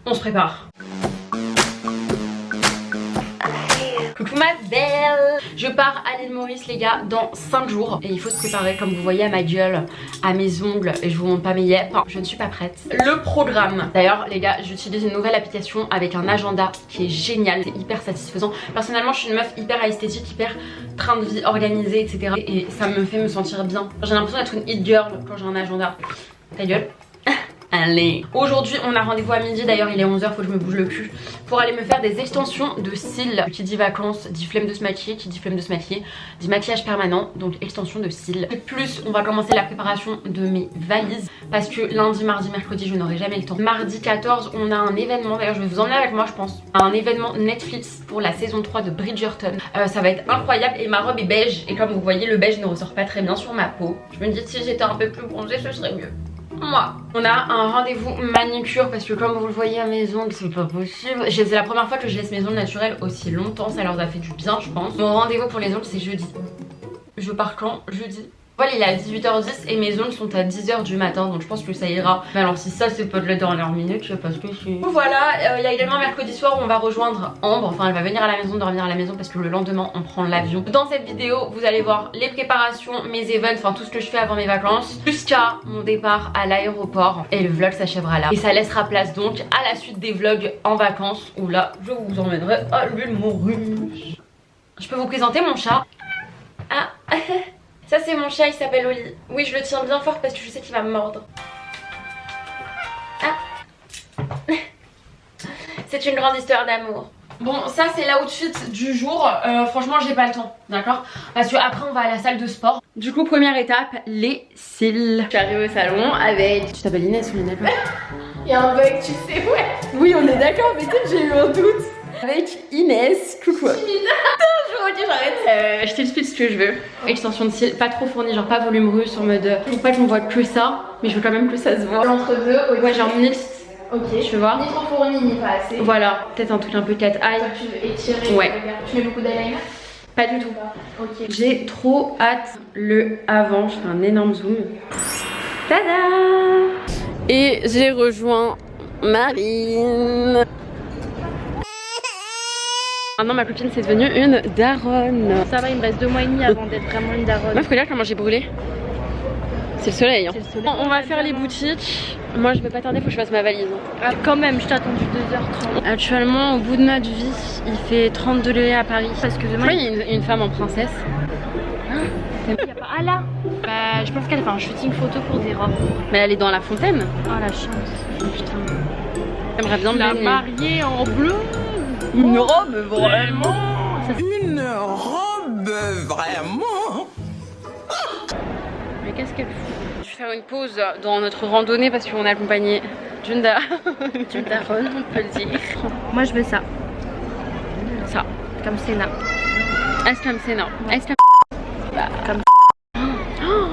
on se prépare. Coucou ma belle. Je pars à l'île Maurice les gars dans 5 jours. Et il faut se préparer comme vous voyez à ma gueule, à mes ongles. Et je vous montre pas mes yeux. Enfin, je ne suis pas prête. Le programme. D'ailleurs les gars, j'utilise une nouvelle application avec un agenda qui est génial. C'est hyper satisfaisant. Personnellement je suis une meuf hyper esthétique, hyper train de vie organisé, etc. Et ça me fait me sentir bien. J'ai l'impression d'être une hit girl quand j'ai un agenda. Ta gueule. Allez. Aujourd'hui on a rendez-vous à midi, d'ailleurs il est 11 h, faut que je me bouge le cul, pour aller me faire des extensions de cils. Qui dit vacances dit flemme de se maquiller, qui dit flemme de se maquiller dit maquillage permanent, donc extension de cils. Et plus on va commencer la préparation de mes valises parce que lundi, mardi, mercredi je n'aurai jamais le temps. Mardi 14 on a un événement, d'ailleurs je vais vous emmener avec moi je pense, un événement Netflix pour la saison 3 de Bridgerton. Ça va être incroyable et ma robe est beige et comme vous voyez le beige ne ressort pas très bien sur ma peau. Je me dis si j'étais un peu plus bronzée ce serait mieux. Moi. On a un rendez-vous manicure parce que comme vous le voyez à mes ongles c'est pas possible. C'est la première fois que je laisse mes ongles naturels aussi longtemps, ça leur a fait du bien je pense. Mon rendez-vous pour les ongles c'est jeudi. Je pars quand? Jeudi. Voilà, il est à 18 h 10 et mes ongles sont à 10 h du matin donc je pense que ça ira. Mais alors si ça c'est pas de la dernière minute, je sais pas ce que c'est. Voilà, il y a également mercredi soir où on va rejoindre Ambre. Enfin elle va venir à la maison, dormir à la maison parce que le lendemain on prend l'avion. Dans cette vidéo vous allez voir les préparations, mes events, enfin tout ce que je fais avant mes vacances, jusqu'à mon départ à l'aéroport. Et le vlog s'achèvera là. Et ça laissera place donc à la suite des vlogs en vacances où là je vous emmènerai à l'île Maurice. Je peux vous présenter mon chat. Ah ça c'est mon chat, il s'appelle Oli. Oui je le tiens bien fort parce que je sais qu'il va me mordre. Ah. C'est une grande histoire d'amour. Bon ça c'est l'outfit du jour, franchement j'ai pas le temps, d'accord? Parce que après on va à la salle de sport. Du coup première étape, les cils. Je suis arrivée au salon avec... Tu t'appelles Inès, on est d'accord? Il y a un bug tu sais, ouais. Oui on est d'accord mais peut-être j'ai eu un doute. Avec Inès, coucou. Ok j'arrête, je t'explique ce que je veux. Extension de cils, pas trop fournie, genre pas volume russe en mode faut pas qu'on voit que ça, mais je veux quand même que ça se voit. Entre deux, ok. Ouais genre mixte. Ok. Tu vois. Ni trop fourni ni pas assez. Voilà, peut-être un truc un peu cat eye. Tu veux étirer. Ouais. Tu mets beaucoup d'eyeliner? Pas du tout. Ok. J'ai trop hâte le avant, je fais un énorme zoom. Tada! Et j'ai rejoint Marine. Maintenant ma copine c'est devenue une daronne. Ça va, il me reste 2 mois et demi avant d'être vraiment une daronne. Meuf regarde comment j'ai brûlé. C'est le soleil hein. C'est le soleil. On va faire les boutiques. Moi je vais pas tarder, faut que je fasse ma valise. Ah, quand même, je t'ai attendu 2 h 30. Actuellement au bout de notre vie, il fait 30 degrés à Paris. Parce que demain Pourquoi il y a une femme en princesse? il y a pas... Ah là. Bah je pense qu'elle fait un shooting photo pour des robes. Mais elle est dans la fontaine. Oh la chance. Oh putain. J'aimerais bien me La baigner. mariée en bleu. Une robe vraiment. Une robe vraiment. Mais qu'est-ce qu'elle fout? Je vais faire une pause dans notre randonnée parce qu'on est accompagné d'une daronne, on peut le dire. Moi je veux ça. Ça. Comme Sénat. Est-ce comme c'est non? Est-ce comme bah, comme oh.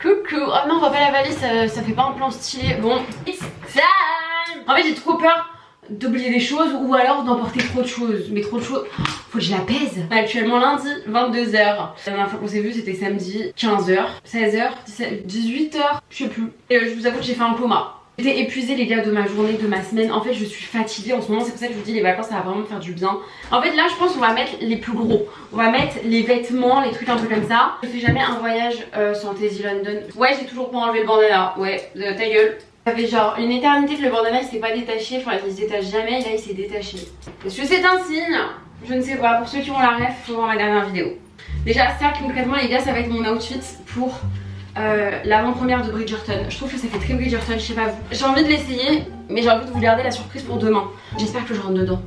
Coucou. Oh non on voit pas la valise, ça fait pas un plan stylé. Bon, it's time. En fait j'ai trop peur d'oublier des choses ou alors d'emporter trop de choses. Mais trop de choses, faut que je la pèse. Actuellement lundi 22 h. La dernière fois qu'on s'est vu c'était samedi 15 h, 16 h, 18 h, je sais plus. Et je vous avoue que j'ai fait un coma. J'étais épuisée les gars de ma journée, de ma semaine. En fait je suis fatiguée en ce moment, c'est pour ça que je vous dis les vacances ça va vraiment me faire du bien. En fait là je pense qu'on va mettre les plus gros. On va mettre les vêtements, les trucs un peu comme ça. Je fais jamais un voyage sans Tasty London. Ouais j'ai toujours pas enlevé le bandana, ouais ta gueule. Ça fait genre une éternité que le bandana il s'est pas détaché, enfin il se détache jamais et là il s'est détaché. Est-ce que c'est un signe? Je ne sais pas, pour ceux qui ont la ref, faut voir ma dernière vidéo. Déjà ça concrètement les gars ça va être mon outfit pour l'avant-première de Bridgerton. Je trouve que ça fait très Bridgerton, je sais pas vous. J'ai envie de l'essayer mais j'ai envie de vous garder la surprise pour demain. J'espère que je rentre dedans.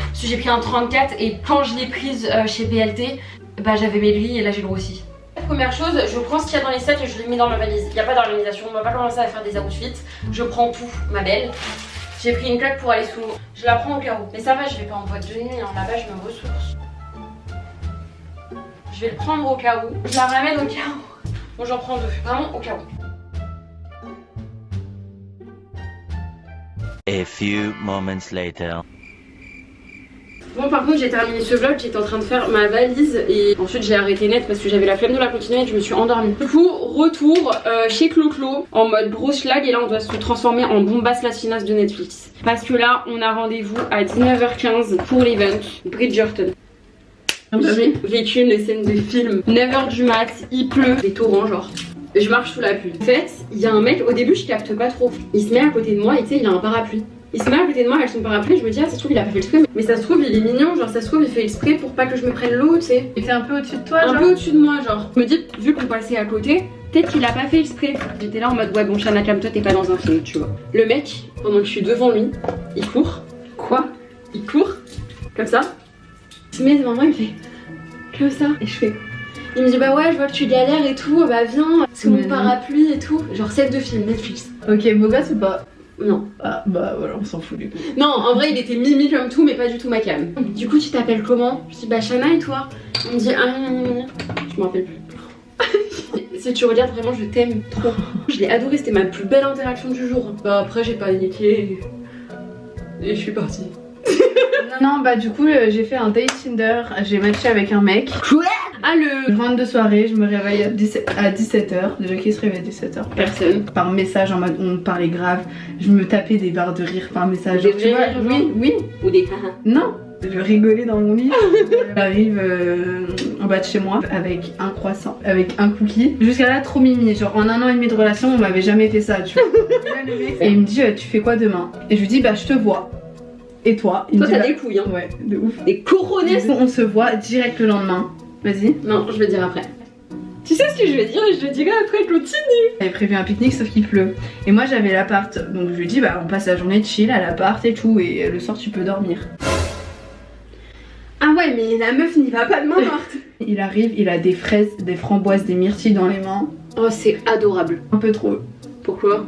Parce que j'ai pris un 34 et quand je l'ai prise chez BLT, bah j'avais maigri et là j'ai grossi. Première chose, je prends ce qu'il y a dans les sacs et je les mets dans ma valise. Il n'y a pas d'organisation, on va pas commencer à faire des outfits. Je prends tout, ma belle. J'ai pris une claque pour aller sous l'eau. Je la prends au cas où. Mais ça va, je vais pas en boîte de nuit, hein. Là-bas je me ressource. Je vais le prendre au cas où. Je la ramène au cas où. Bon j'en prends 2, vraiment au cas où. A few moments later. Bon, par contre, j'ai terminé ce vlog, j'étais en train de faire ma valise et ensuite j'ai arrêté net parce que j'avais la flemme de la continuer et je me suis endormie. Du coup, retour chez Clo-Clo en mode grosse schlag et là on doit se transformer en bombasse latinasse de Netflix. Parce que là, on a rendez-vous à 19h15 pour l'event Bridgerton. J'ai vécu une scène de film, 9h du mat, il pleut, des torrents genre. Je marche sous la pluie. En fait, il y a un mec, au début je capte pas trop. Il se met à côté de moi et tu sais, il a un parapluie. Il se met à côté de moi avec son parapluie, je me dis ah ça se trouve il a pas fait exprès, mais ça se trouve il est mignon, genre ça se trouve il fait exprès pour pas que je me prenne l'eau, tu sais. Et t'es un peu au-dessus de toi, genre. Un peu au-dessus de moi, genre. Je me dis, vu qu'on passait à côté, peut-être qu'il a pas fait exprès. J'étais là en mode ouais bon Shana calme-toi, t'es pas dans un film, tu vois. Le mec, pendant que je suis devant lui, il court. Quoi? Il court, comme ça. Il se met devant moi, il me fait comme ça, et je fais. Il me dit bah ouais je vois que tu galères et tout, bah viens, sous mon parapluie et tout. Genre scène de film, Netflix. Ok, beau gosse ou pas? Non. Ah bah voilà, on s'en fout du coup. Non, en vrai il était mimi comme tout mais pas du tout ma cam. Du coup tu t'appelles comment? Je dis bah Shana et toi? Il me dit ah je m'en rappelle plus. Si tu regardes vraiment je t'aime trop. Je l'ai adoré, c'était ma plus belle interaction du jour. Bah après j'ai paniqué et je suis partie. Non bah du coup j'ai fait un date Tinder, j'ai matché avec un mec. Quoi? Ah le 22 soirées, je me réveille à 17h. Déjà qui se réveille à 17h? Personne. Par message en mode on parlait grave. Je me tapais des barres de rire par message. Des Tu vois, vrais rires, oui. Ou des haha. Non, je rigolais dans mon lit. J'arrive en bas de chez moi avec un croissant, avec un cookie. Jusqu'à là trop mimi, genre en 1 an et demi de relation on m'avait jamais fait ça, tu vois. Et il me dit tu fais quoi demain? Et je lui dis bah je te vois. Et toi? Il Toi me dit, t'as bah, des couilles hein. Ouais, de ouf. Des coronesses. On se voit direct le lendemain. Vas-y. Non, je vais dire après. Tu sais ce que je vais dire et je le dirai après, continue. J'avais prévu un pique-nique sauf qu'il pleut. Et moi j'avais l'appart. Donc je lui dis bah on passe la journée de chill à l'appart et tout. Et le soir tu peux dormir. Ah ouais mais la meuf n'y va pas de main morte. Il arrive, il a des fraises, des framboises, des myrtilles dans les mains. Oh c'est adorable. Un peu trop. Pourquoi?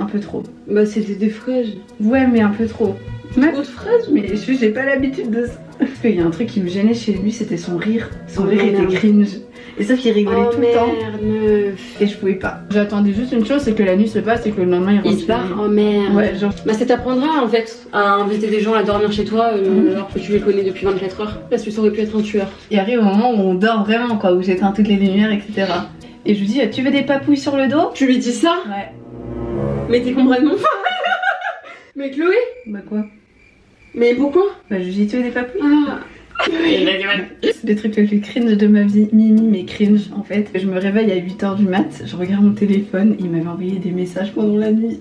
Un peu trop. Bah c'était des fraises. Ouais mais un peu trop. Trop de fraises Mais j'ai pas l'habitude de ça. Parce qu'il y a un truc qui me gênait chez lui, c'était son rire. Son Oh, rire merde. était cringe. Et sauf qu'il rigolait tout le temps. Meuf. Et je pouvais pas. J'attendais juste une chose, c'est que la nuit se passe et que le lendemain il rentre. Il se barre. Oh merde. Ouais, genre. Bah ça t'apprendra en fait à inviter des gens à dormir chez toi alors que tu les connais depuis 24 heures. Parce que ça aurait pu être un tueur. Il arrive au moment où on dort vraiment, quoi, où j'éteins toutes les lumières, etc. Et je lui dis, tu veux des papouilles sur le dos? Tu lui dis ça? Ouais. Mais t'es complètement folle. Mais Chloé? Bah quoi? Mais pourquoi? Bah je lui dis, tu veux des papouilles? Ah. C'est des trucs les plus cringe de ma vie, mimi mais cringe en fait. Je me réveille à 8h du mat, je regarde mon téléphone, il m'avait envoyé des messages pendant la nuit.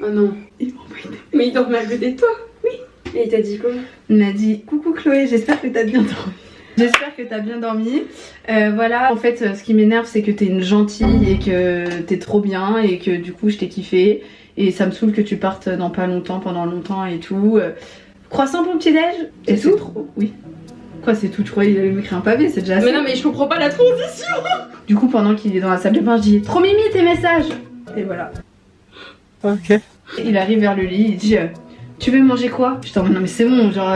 Oh non. Il m'a envoyé des... Mais il dormait à côté de toi? Oui. Et il t'a dit quoi? Il m'a dit, coucou Chloé, j'espère que t'as bien dormi. J'espère que t'as bien dormi. Voilà, en fait ce qui m'énerve c'est que t'es une gentille et que t'es trop bien et que du coup je t'ai kiffé. Et ça me saoule que tu partes dans pas longtemps, pendant longtemps et tout. Croissant pour petit déj? C'est tout? Trop, oui. Quoi c'est tout? Je croyais qu'il allait m'écrire un pavé, c'est déjà assez. Mais non mais je comprends pas la transition. Du coup pendant qu'il est dans la salle de bain je dis, trop mimi tes messages. Et voilà. Ok. Il arrive vers le lit, il dit, tu veux manger quoi? Je t'en non mais c'est bon, genre...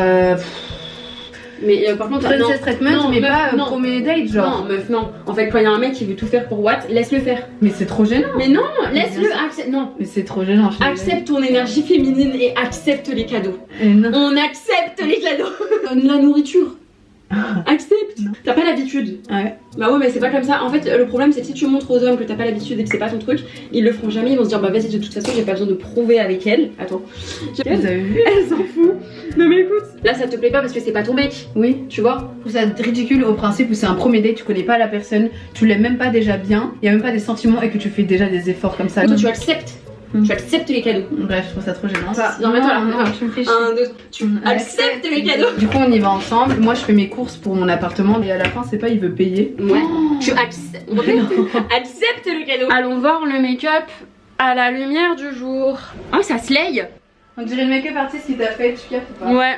Mais par contre, non, Princess treatment, non, mais meuf, pas non. premier date, genre. Non, meuf, non. En fait, quand il y a un mec qui veut tout faire pour Watt, laisse-le faire. Mais c'est trop gênant. Mais non, Mais laisse-le, bien sûr. accepte. Non. Mais c'est trop gênant. je suis Accepte ton énergie féminine et accepte les cadeaux. désolée. Non. On accepte les cadeaux. Donne la nourriture. Accepte. Non. T'as pas l'habitude. Ouais. Bah ouais, mais c'est pas comme ça. En fait, le problème, c'est que si tu montres aux hommes que t'as pas l'habitude et que c'est pas ton truc, ils le feront jamais. Ils vont se dire, bah vas-y, de toute façon, j'ai pas besoin de prouver avec elle. Attends. Vous avez vu? Elle s'en fout. Non, mais écoute. Là, ça te plaît pas parce que c'est pas ton mec. Oui. Tu vois? Je trouve ça ridicule au principe où c'est un premier date, tu connais pas la personne, tu l'aimes même pas déjà bien, il y a même pas des sentiments et que tu fais déjà des efforts comme ça. Toi, tu acceptes. Tu acceptes les cadeaux. Bref, je trouve ça trop gênant. Non, mais attends, là, tu me fais chier. 1, 2, tu acceptes les cadeaux. Du coup, on y va ensemble. Moi, je fais mes courses pour mon appartement et à la fin, c'est pas il veut payer. Ouais. Tu acceptes. Accepte le cadeau. Allons voir le make-up à la lumière du jour. Oh, ça slay. On dirait le make-up artiste qui t'a fait, tu kiffes ou pas? Ouais.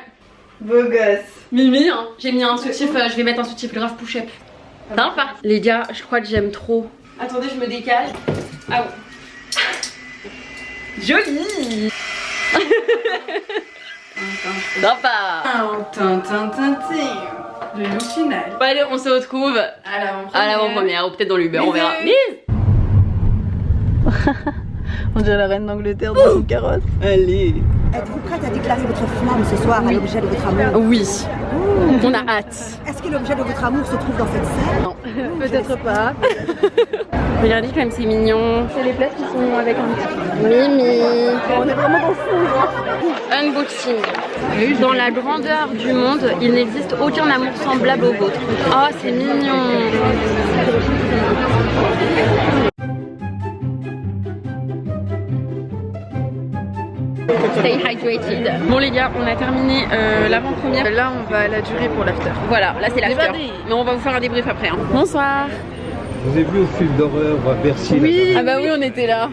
Beau gosse. Mimi, hein. J'ai mis un soutif, je vais mettre un soutif grave push-up. Sympa. Les gars, je crois que j'aime trop. Attendez, je me décale. Ah ouais. Joli. Sympa. Le look final. Bon allez, on se retrouve À l'avant-première. à l'avant-première ou peut-être dans l'Uber, on verra. Bisous. Bisous. On dirait la reine d'Angleterre dans son carrosse. Allez. Êtes-vous prête à déclarer votre flamme ce soir à l'objet de votre amour? Oui, on a hâte. Est-ce que l'objet de votre amour se trouve dans cette salle? Non. Peut-être pas. Regardez comme c'est mignon. C'est les places qui sont avec un petit. Mimi. On est vraiment dans le fond. Unboxing. Dans la grandeur du monde, il n'existe aucun amour semblable au vôtre. Oh, c'est mignon. Stay hydrated. Bon les gars, on a terminé l'avant-première. Là, on va à la durée pour l'after. Voilà, là c'est l'after. Mais on va vous faire un débrief après. Hein. Bonsoir. Vous avez vu au film d'horreur à Bercy? Oui. Ah bah oui, on était là.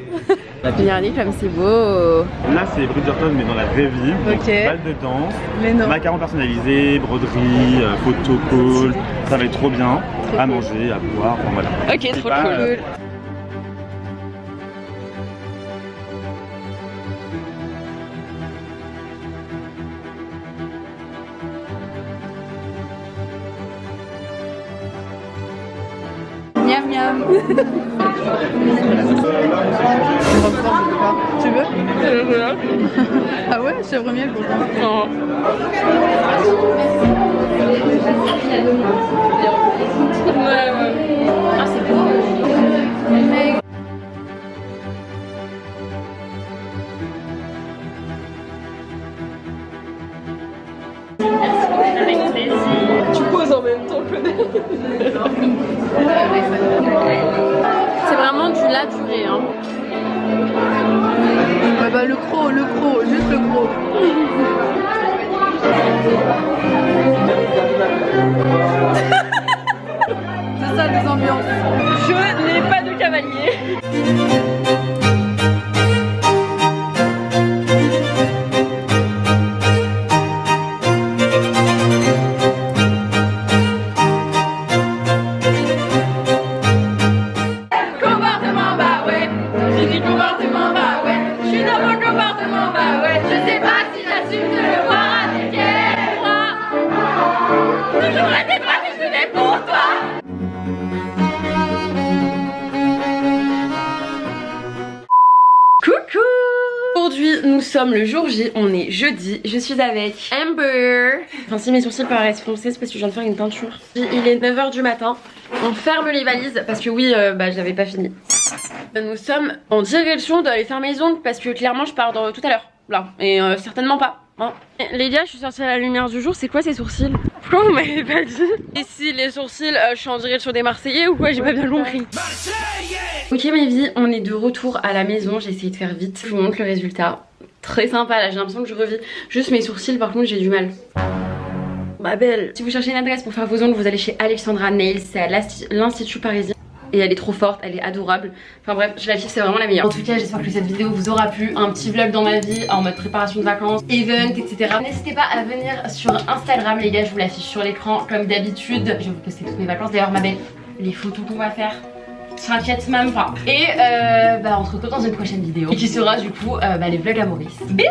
Regardez comme c'est beau. Là c'est Bridgerton mais dans la vraie vie. Ok. Balle de danse, Mais non. macarons personnalisés, broderie, photo call. Ça va être trop bien. Trop à cool. manger, à boire, enfin voilà. Ok, C'est trop pas, cool. Miam miam. Tu veux? Ah ouais, chèvre miel pourtant. Non. Ah c'est beau. Avec plaisir. Tu poses en même temps que c'est vraiment du la durée hein. Ah bah le croc, juste le croc. C'est ça les ambiances. Je n'ai pas de cavalier. Comportement bah ouais, j'ai dit comportement bah ouais, je suis dans mon comportement bah ouais, je sais pas si j'assume de le voir avec elle. Toujours la tête que je fais pour toi. Coucou! Aujourd'hui, nous sommes le jour J, on est jeudi, je suis avec Amber. Enfin si mes sourcils paraissent foncés, c'est parce que je viens de faire une teinture. Il est 9h du matin, on ferme les valises parce que oui, je n'avais pas fini. Nous sommes en direction d'aller faire mes ongles parce que clairement je pars tout à l'heure, là, et certainement pas. Hein. Les gars, je suis sortie à la lumière du jour, c'est quoi ces sourcils? Pourquoi vous m'avez pas dit? Et si les sourcils, je suis en direction des Marseillais ou quoi? J'ai pas bien compris. Ok mes vies, on est de retour à la maison, j'ai essayé de faire vite. Je vous montre le résultat. Très sympa là, j'ai l'impression que je revis. Juste mes sourcils par contre j'ai du mal. Ma belle. Si vous cherchez une adresse pour faire vos ongles, vous allez chez Alexandra Nails, c'est à l'Institut Parisien. Et elle est trop forte, elle est adorable. Enfin bref, je la kiffe, c'est vraiment la meilleure. En tout cas, j'espère que cette vidéo vous aura plu. Un petit vlog dans ma vie, en mode préparation de vacances, event, etc. N'hésitez pas à venir sur Instagram, les gars, je vous l'affiche sur l'écran comme d'habitude. Je vais vous poster toutes mes vacances. D'ailleurs, ma belle, les photos qu'on va faire, t'inquiète même pas. Et on se retrouve dans une prochaine vidéo qui sera du coup les vlogs à Maurice. Bisous.